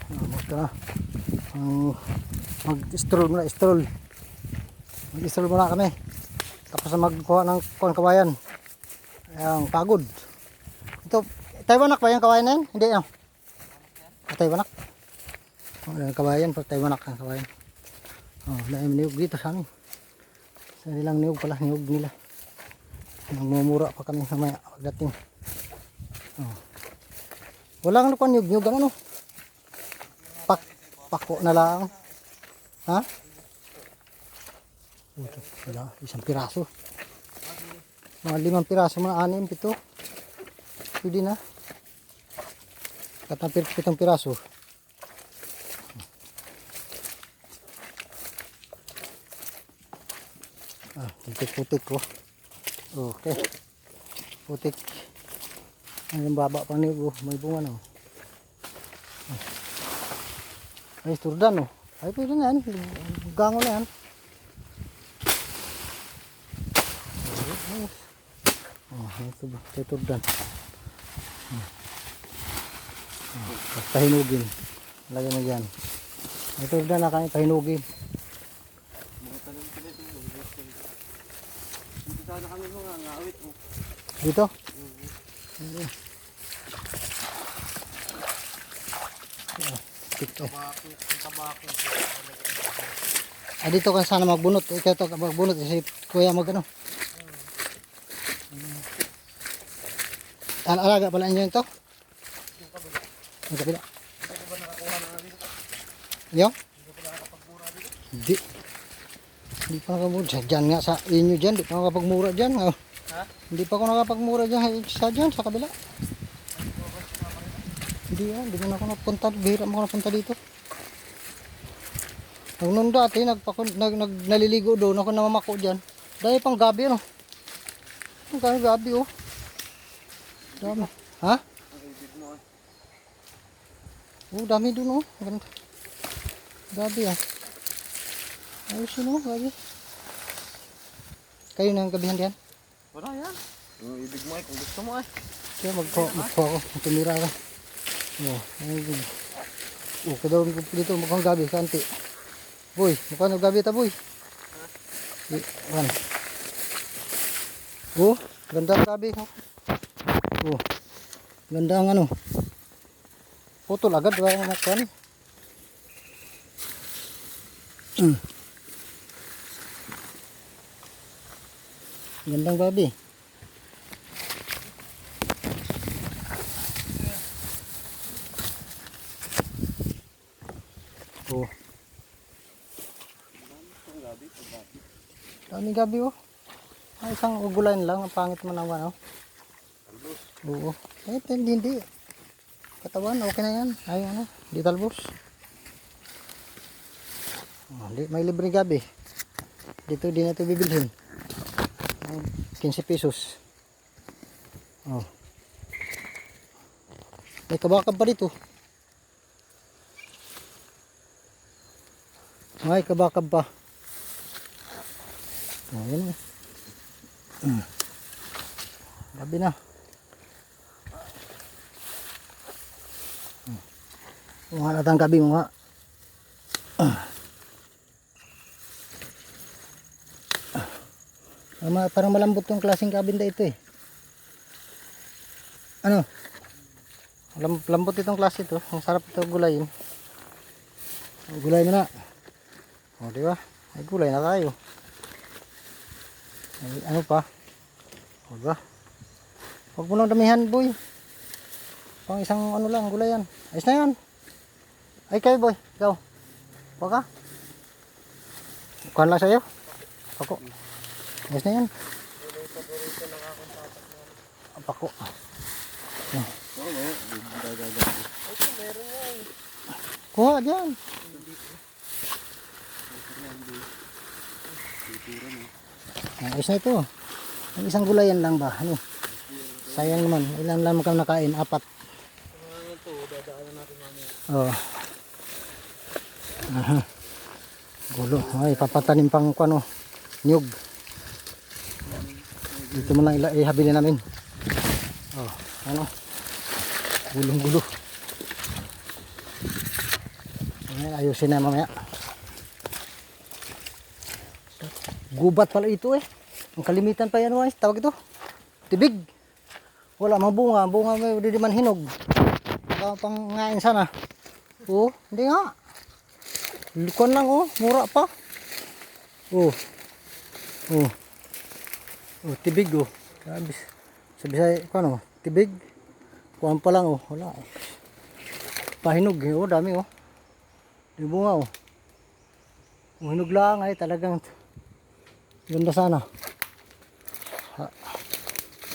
Ito na. Mag-stroll muna, stroll. Mag-stroll muna kami. Tapos na magkuha ng kawayan. Ayan, pagod. Ito, Taiwanak ba yung kawayan na yan? Hindi yan. Taiwanak. Ayan, kawayan. Taiwanak ang kawayan. Dahil niyog dito sa amin. Sa nilang niyog pala, niyog nila. Nagmumura pa kami sa maya pagdating. Walang ano niyog-niyog ang ano. Pako na lang. Ha? Wala, isang piraso. Mga 5 piraso, mga 6, 7. Pwede na. Katang 7 piraso. Putik-putik ko. Okay. Putik. Ang baba pa niyo, may bunga na. Ay, turdan oh. Ay, pwede na yan. Gango na yan. Ito ba? Ito turdan. Basta hinugin. Lagyan na dyan. Ito turdan na kami pahinugin. Dito sana kami mga ngawit mo. Dito? Dito ka sana magbunot. Ikaw ito magbunot kasi kuya mag ano. Alaga pala inyo ito? Yung kabila. Yung? Hindi. Hindi pa nakapagmura. Diyan nga sa inyo dyan. Hindi pa nakapagmura dyan. Ha? Hindi pa ako nakapagmura dyan. Sa dyan, sa kabila. Hindi yan. Hindi na ako napunta. Bihira mo ako napunta dito. Nung dati, naliligo doon. Ako namamako dyan. Dahil pang gabi ano. Ang gabi oh. Dami. Ha? Oh, dami doon oh. Ganito. Gabi ah. Ayos yun oh, gabi. Kayo na ang gabihan diyan? Wala yan. Yung ibig mo ay kung gusto mo ay. Kaya magpo ako. Tumira ka. Okay daw dito mukhang gabi. Kanti. Boy, mukhang gabi ta boy. Ano? Oh, ganda ang gabi. Oh, ganda ang ano. Putol agad. Wala nga kan. Gandang gabi. Oh. Daming gabi oh. Ay, isang ugulain lang. Ang pangit man naman oh. Oo. Eh, hindi. Katawan, okay na yan. Ay, ano, di talbos. May libreng gabi. Dito, di na ito bibilhin. 15 pesos. Oh. May kabakab pa dito. May kabakab pa. Oh, yan. Gabi na. Mga natang gabi mga. Parang malambot yung klaseng kabinda ito eh. Ano? Lambot itong klase ito. Ang sarap ito gulayin. Gulay mo na. O diba? Ay gulay na tayo. Ay, ano pa? O diba? Huwag mo nang damihan boy. Pang isang ano lang gulay yan. Ayos na yan. Ay kayo boy. Ikaw. Huwag ka. Kuhan lang sa'yo. Ako. Ayos na yan. Pako. Kuha dyan. Ayos na ito. Ang isang gulayan lang ba? Ano? Sayang naman. Ilan lang kami nakain? 4. Oh. Gulo. Ay, papatanim pang ano, niyog. Dito mo lang ihabilin namin. Oh, ano? Gulong-gulo. Ayan, ayusin na mamaya. Gubat pala ito eh. Ang kalimitan pa yan, tawag ito. Tibig. Wala mang bunga. Bunga may di man hinog. Baka pang ngain sana. Oh, hindi nga. Lukon lang oh, mura pa. Oh. Oh. Oh, tibig oh. Grabe. Sabi ano, tibig. Kuwan pa lang oh, wala. Pahinog eh, oh, dami oh. Di bunga oh. Hinog lang ay talagang ganda sana.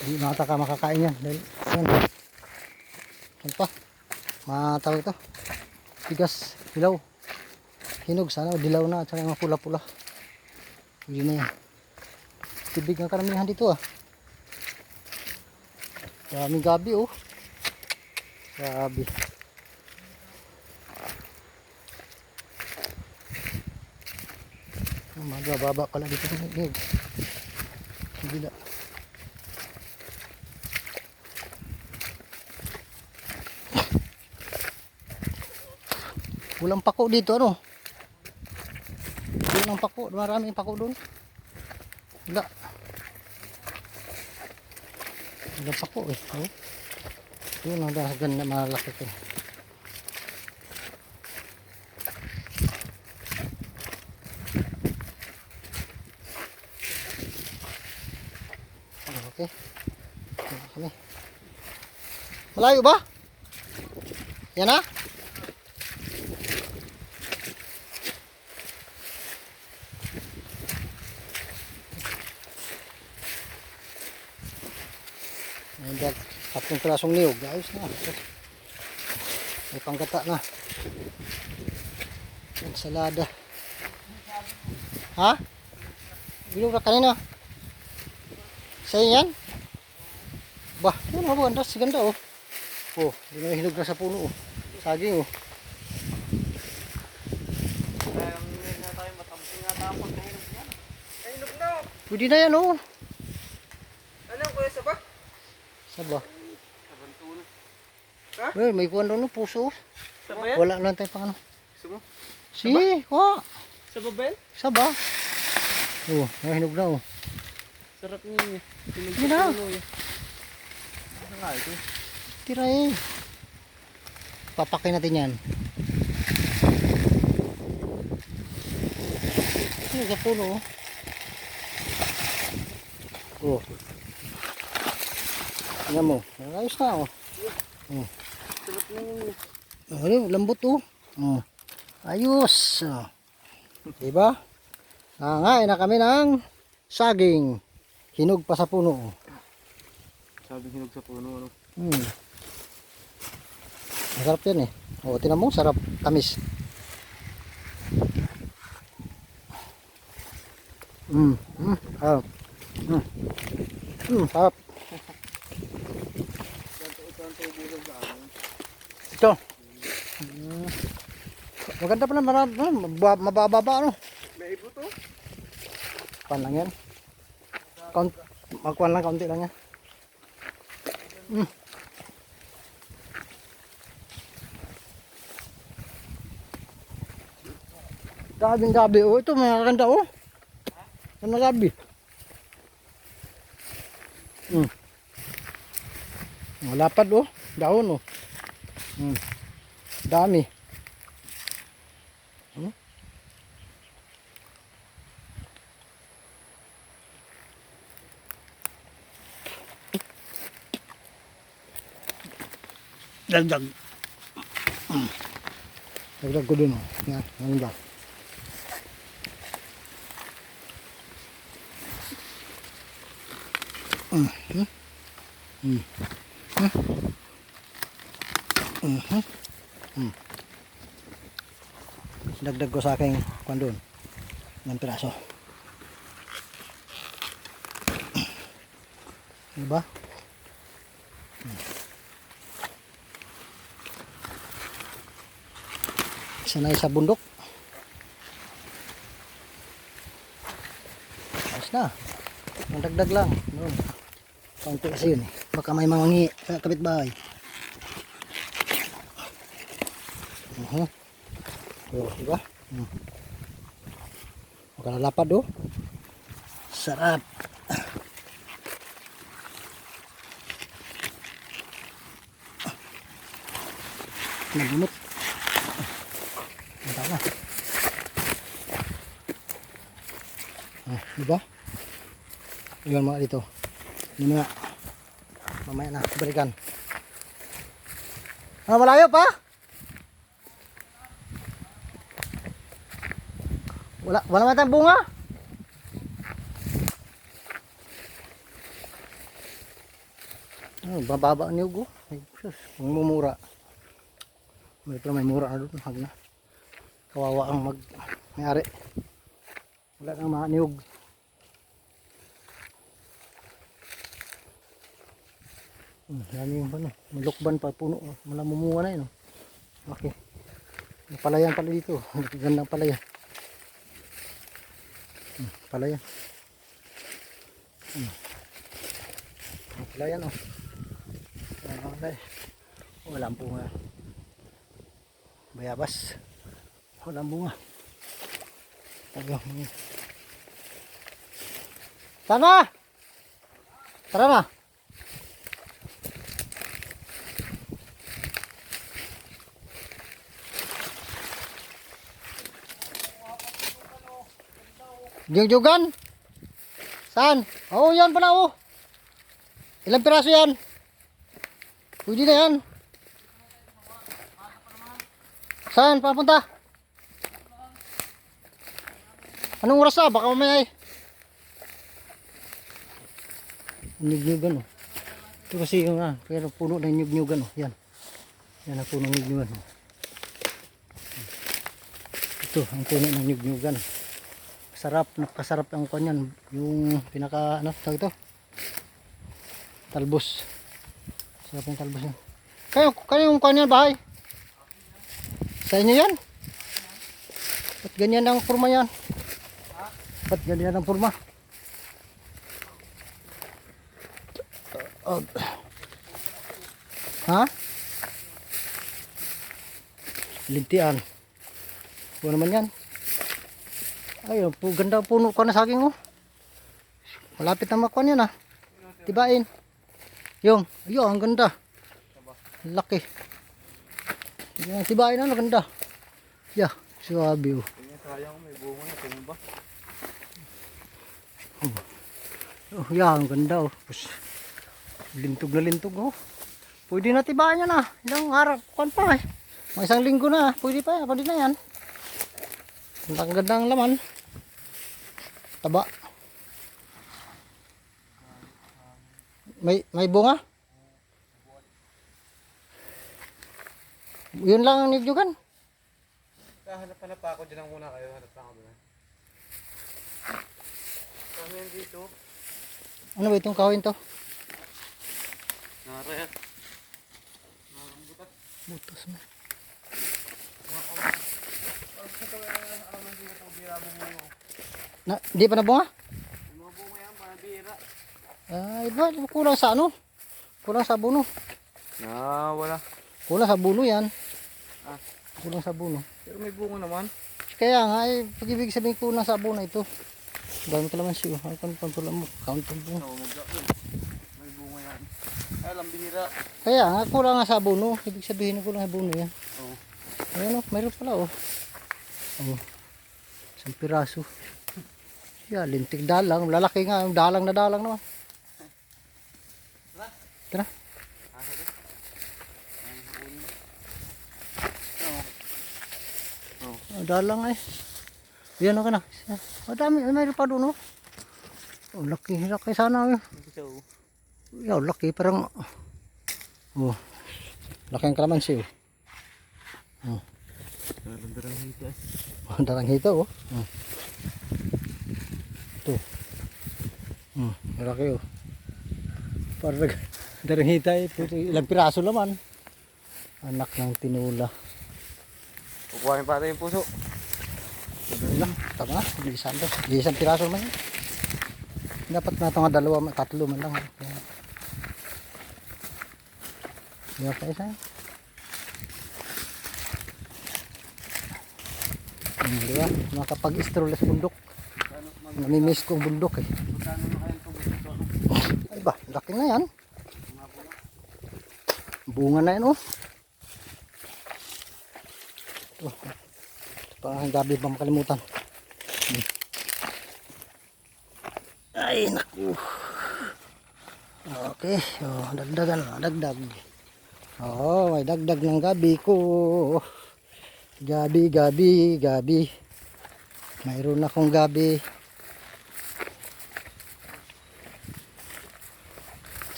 Hindi nata ka makakain yan dahil yan. Yan pa. Matawag ito. Tigas, dilaw. Hinog sana, dilaw na at saka mga pula-pula. Yun na yan. Tibig ang karamihan dito ah. Daming gabi oh. Gabi. Mababa pala dito sa gilid. Gila. Walang pako dito ano? Walang pako, maraming pako doon. Wala. Walang pako eh. Oh. Yun ang dahagan na malaki ko. Okay. Kami. Malayo ba? Yan na? Ayan, tatlong pirasong niyog. Ayos na. May panggata na. Ensalada. Ha? Bilog na kanina. Sa'yo yan? Bah, yun mga buwan. Si ganda oh. Oh, hindi na hinog na sa puno oh. Saging oh. Kaya ngayon na tayo matamping nga tapos na hinog yan. Hinog na oh. Pwede na yan oh. Ano kuya saba? Saba. Sabantuna. Ha? Well, may kuwan doon no, puso. Saba yan? Wala lang tayo pang ano. Gusto mo? Si, oh. Saba ba yan? Saba. Oh, hinog na oh. Sarap niya. Hindi na. Ano nga ito? Tira eh. Papakin natin yan. Ano sa puno oh. Oh. Tingnan mo. Ayos na oh. Oh. Sarap niya. Ano, lambot oh. Oh. Ayos. Oh. Diba? Nangain na kami ng saging. Hinog pa sa puno oh. Sabing hinog sa puno ano? Masarap yan eh. O, tinan mo, sarap, tamis. Sarap. Sarap. Ito. Maganda pa na, mabababa ano. May ibo to? Kuan lang yan. Magkuan lang, kaunti lang yan. Gabing gabi oh, ito mga kaganda oh. Ano gabi? Lapad oh, daon oh. Dami. Dagdag. Dagdag ko dun oh. Yan, ano ba? Dagdag ko sa aking kwan doon ng piraso. Diba? Sanay sa bundok. Ayos na. Dagdag lang. Doon. Kaunti kasi yun eh. Baka may mangi sa kapitbahay. Oh, diba? Makalalapad oh. Sarap. Nagumot. Mata na. Diba? Iwan mga dito. Yun nga. Mamaya na. Balikan. Malayo pa? Wala naman tayong bunga. Bababa ang niyog. Ay, sus, kung mumura. May mura na doon. Hag na. Kawawa ang may-ari. Wala nang mga niyog. Dami yung ano. May lukban pa puno. Wala mumunga na yun. Okay. May palayan pala dito. Gandang palayan. Palayan. Palayan oh. Okay. Walang bunga. Bayabas. Walang bunga. Tara! Tara na! Jugjugan? Saan? Oo, yan pala oh. Ilang piraso yan? Pwede na yan. Saan? Papunta? Anong oras na? Baka mamaya eh. Nyug-nyugan oh. Ito kasi yung pero puno ng nyug-nyugan oh. Yan. Yan ang puno ng nyug-nyugan oh. Ito ang puno ng nyug-nyugan. Sarap, nakasarap ang kanyan. Yung pinaka, tawag ito? Talbos. Sarap yung talbos yan. Kayo yung kanyan bahay? Sa inyo yan? Ba't ganyan ang forma yan? Ba't ganyan ang forma? Ha? Lintian. Buwan naman yan. Ayun, ganda puno ka na saging oh. Malapit na makuha yan ah. Tibain. Yung, ayun, ang ganda. Laki. Yung tibain na, ganda. Yeah, suwabe oh. Sayang may bunga na tumba. Oh, yeah, ang ganda oh. Lintog na lintog oh. Pwede na tibain yan ah. Ilang araw, kuhan pa eh. Mga isang linggo na, pwede pa, pwede na yan. Ang gandang laman. Taba. May bunga? Yun lang ang niyugan. Hanap pa ako dyan muna kayo. Hanap pa ako dyan. Kami yan dito. Ano ba itong kawin to? Nara yan. Butas mo. Di pa na bunga? Mga bunga yan, panabira. Iba, kulang sa ano? Kulang sa buno. Wala. Kulang sa buno yan. Ah. Kulang sa buno. Pero may bunga naman. Kaya nga, pag-ibig sabihin kulang sa buno ito. Dami ka naman siyo. Ay, pantula mo. Count ang bunga. May bunga yan. Ay, lambira. Kaya nga, kulang nga sa buno. Ibig sabihin kulang sa buno yan. Oo. Ayan o, mayroon pala o. Oh. Isang piraso. Yeah, lintik dalang. Lalaki nga, yung dalang na dalang naman. Tara. Oh, dalang ay. Yan o ka na. Madami, mayroon pa doon o. Oh, laki sana. Yeah, laki, parang. Oh, laki ang kalamansi o. Oh. Darang hita. Darang hita oh. Ito. Malaki oh. Parang darang hita eh. Ilang piraso naman. Anak ng tinula. Kukuhanin pa yung puso. Ilang, tama na. Isang piraso naman yun. Dapat na ito nga dalawa, tatlo man lang. Hindi pa isa. Di ba? Makapag-stroll sa bundok. Namimiss ko ang bundok eh. Magkano na kayang tubos ito? Ay ba, laki na yan. Bunga na yan oh. Ito pa ang gabi pa makalimutan. Ay naku. Okay, oh, dagdagan, dagdag. Oh, may dagdag ng gabi ko. Gabi. Mayroon akong gabi.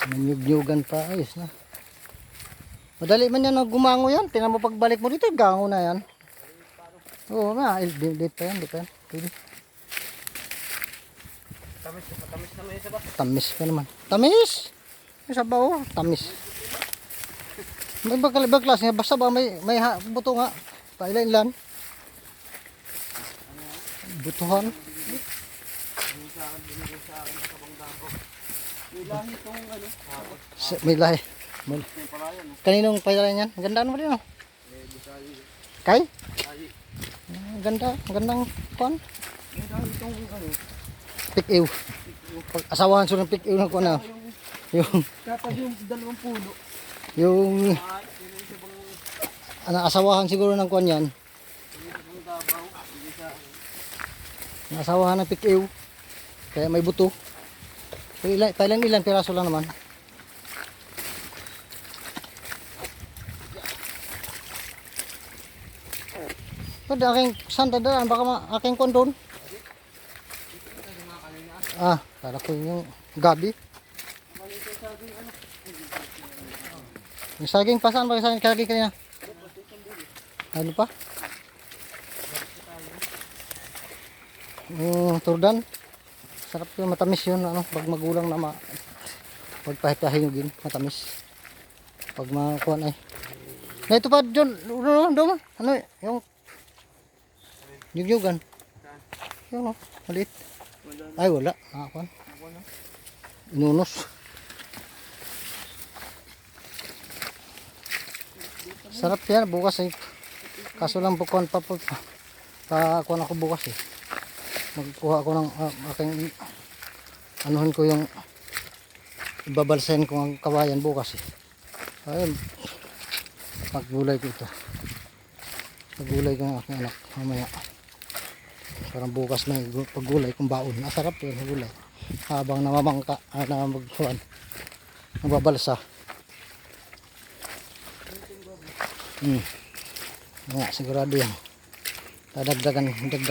Nanyug-nyugan pa, ayos na. Madali man yan gumango yan. Tingnan mo pagbalik mo dito, gango na yan. Oo, di pa yan. Pwede. Matamis na may isa ba? Tamis ka naman. Tamis! May sabaw, tamis. May ibang klase, basta ba may buto nga. Pailan-ilan. Butuhan. May lahi itong ano? May lahi. May palayan. Kaninong pailan yan? Gandaan mo din oh. Kay? Lahi. Gandang kuan. May lahi itong ano? Pik-ew. Asawahan siya ng pik-ew ng kuan na. Yung Kapag yung 2 puno. yung Ay, yun yung isa bang asawahan siguro ng kuan yan. Dabaw. Hindi sa Ang asawahan ng pik-ew. Kaya may buto. Pailan-ilan piraso lang naman. Pwede aking santa daan, baka aking kondon. Ah, kala ko yung gabi. Yung saging pa, saan ba yung saging kanina? Ano pa? Yung turdan. Sarap yun, matamis yun. Ano, pag magulang na pagpahipahinugin, matamis. Pag makuhan ay. Na ito pa, John, doon, ano yung yugyugan. Yun o, maliit. Ay, wala. Nakakuhan. Inunos. Sarap yan, bukas eh. Kaso lang bukuhan pakuhan ako bukas eh. Magkuha ako ng aking anuhin ko yung ibabalsahin ko ang kawayan bukas eh. Ayun. Paggulay ko ito. Paggulay ko ng aking anak mamaya. Parang bukas na paggulay kong baon. Masarap yun gulay. Habang namamangka na magkuhan. Magbabalsa. Nga sigurado yan. Dagdag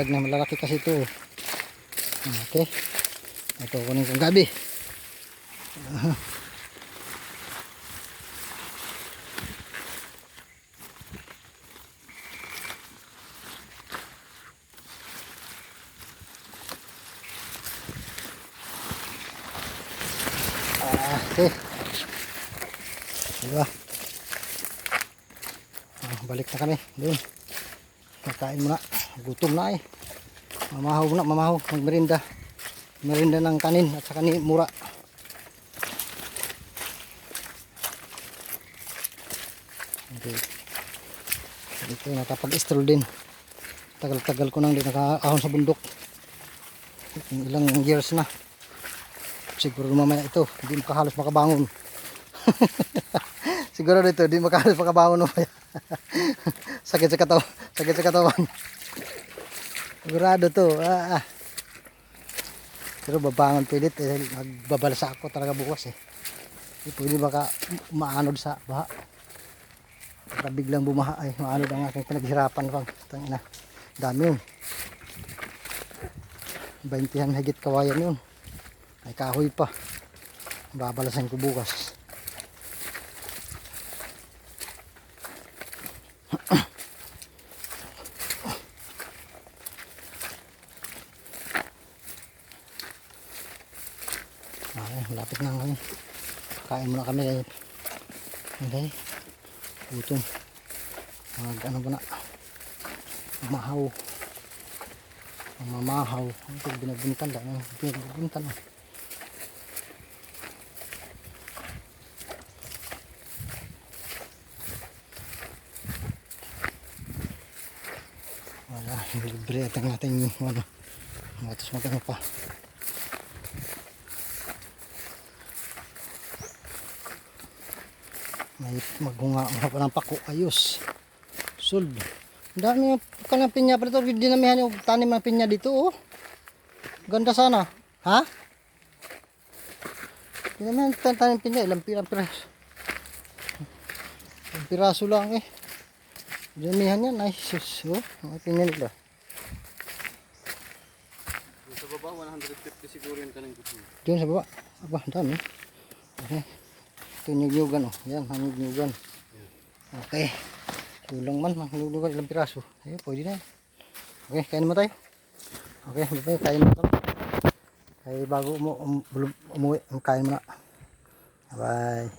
na malalaki kasi ito. Okay. Ito kunin kong gabi. Okay. Diba? Balik na kami. Doon. Nakain muna. Gutom na eh. Mamahaw. Magmerinda. Merinda ng kanin at saka ni mura. Okay. Dito nakapag-stroll din. Tagal-tagal ko nang di nakakahon sa bundok. Ilang years na. Siguro mamaya ito, hindi makahalos makabangon. Siguro dito, hindi makahalos makabangon mamaya. Sakit sa katawan. Sigurado to. Pero babangon pilit eh, magbabalsa ako talaga bukas eh. Pwede baka maanod sa baha. Baka biglang bumaha ay maanod ang aking pinaghirapan pang tangina. Dami yun. 20 higit kawayan yun. Ay kahoy pa. Babalasan ko bukas. Ay, lapit na kami. Kain muna kami guys. Okay. Gutom. Ano ba na? Mamahaw. Ito binagbuntan lang. Binagbuntan lang. Libre atang natin yung ano. Tapos magano pa. May magunga pa ng pako. Ayos. Sold. Ang dami yung kanang pinya pa dito. Dinamihan yung tanim ng pinya dito oh. Ganda sana. Ha? Dinamihan yung tanim pinya. Ilang piraso. Ilang piraso lang eh. Dinamihan yan. Nice. Oh, mga pinya nila. Yung sa baba, 150 siguro yung kanang gusto. Diyan sa baba. Aba, ang dami. Okay. Ito yung nyugan oh. Yan, ang nyugan. Okay. Kulang man, manghulugan ilang piraso. Ayun, pwede na yan. Okay, kain mo tayo. Okay, bye, kain mo tayo. Kaya bago umuwi, kain mo na. Bye.